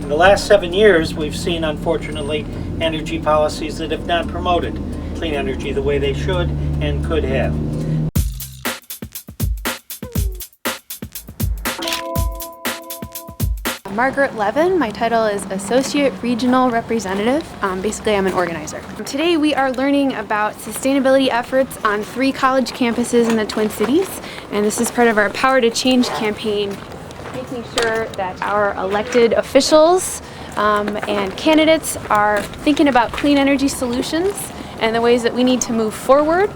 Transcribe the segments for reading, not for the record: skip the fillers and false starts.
In the last 7 years, we've seen, unfortunately, energy policies that have not promoted clean energy the way they should and could have. Margaret Levin. My title is Associate Regional Representative. Basically, I'm an organizer. Today we are learning about sustainability efforts on 3 college campuses in the Twin Cities, and this is part of our Power to Change campaign, making sure that our elected officials and candidates are thinking about clean energy solutions and the ways that we need to move forward,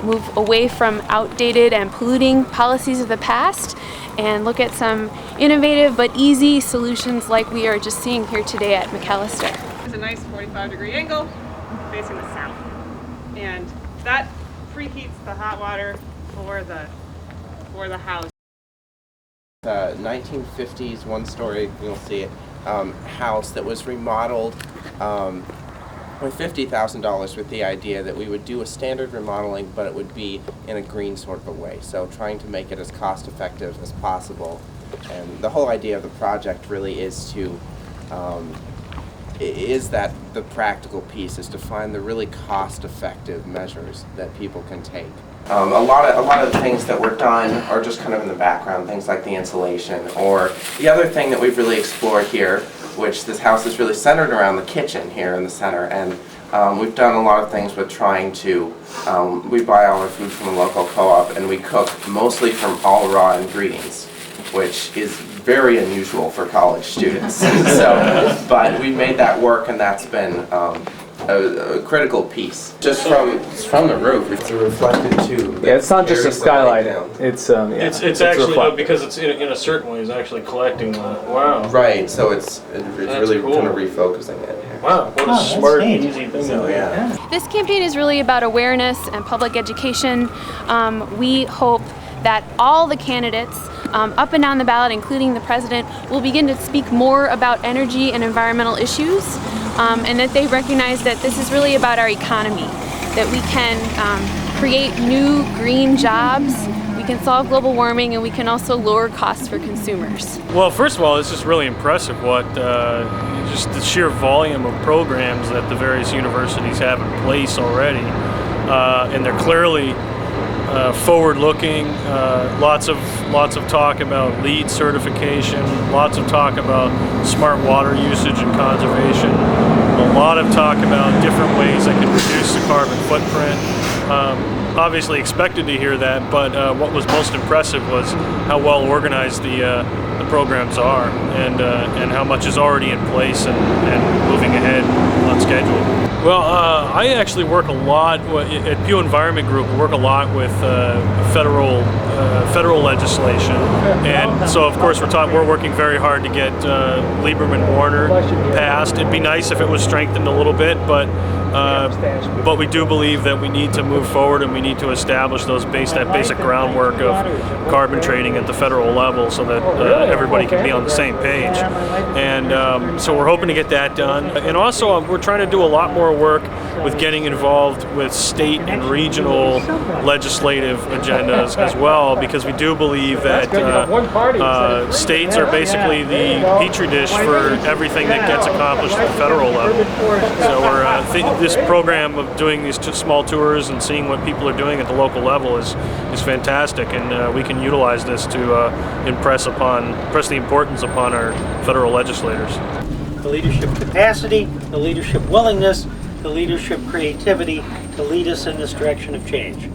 move away from outdated and polluting policies of the past, and look at some innovative but easy solutions like we are just seeing here today at McAllister. There's a nice 45-degree angle facing the south, and that preheats the hot water for the house. 1950s, one-story, you'll see it, house that was remodeled with $50,000 with the idea that we would do a standard remodeling, but it would be in a green sort of a way. So trying to make it as cost-effective as possible. And the whole idea of the project really is to, the practical piece is to find the really cost-effective measures that people can take. A lot of the things that were done are just kind of in the background, things like the insulation, or the other thing that we've really explored here, which this house is really centered around the kitchen here in the center, and we've done a lot of things with trying to, we buy all our food from a local co-op, and we cook mostly from all raw ingredients, which is very unusual for college students. But we made that work, and that's been a critical piece. Just from the roof, it's reflected too. Yeah, it's not just a skylight. It's actually though, because it's in a certain way, it's actually collecting the wow. Right, so it's really cool. kind of refocusing it here. Wow, what a smart, easy thing. So yeah. This campaign is really about awareness and public education. We hope that all the candidates up and down the ballot, including the president, will begin to speak more about energy and environmental issues, and that they recognize that this is really about our economy, that we can create new green jobs, we can solve global warming, and we can also lower costs for consumers. Well, first of all, it's just really impressive what just the sheer volume of programs that the various universities have in place already, and they're clearly forward-looking. Lots of talk about LEED certification. Lots of talk about smart water usage and conservation. A lot of talk about different ways that can reduce the carbon footprint. Obviously expected to hear that, but what was most impressive was how well organized the programs are, and how much is already in place and moving ahead on schedule. Well, I actually work a lot at Pew Environment Group. We work a lot with federal legislation, and so of course we're working very hard to get Lieberman-Warner passed. It'd be nice if it was strengthened a little bit, but we do believe that we need to move forward and we need to establish that basic groundwork of carbon trading at the federal level so that everybody can be on the same page. And so we're hoping to get that done. And also we're trying to do a lot more work with getting involved with state and regional legislative agendas as well, because we do believe that states are basically the petri dish for everything that gets accomplished at the federal level. So we're this program of doing these small tours and seeing what people are doing at the local level is fantastic, and we can utilize this to impress the importance upon our federal legislators. The leadership capacity, the leadership willingness, the leadership creativity to lead us in this direction of change.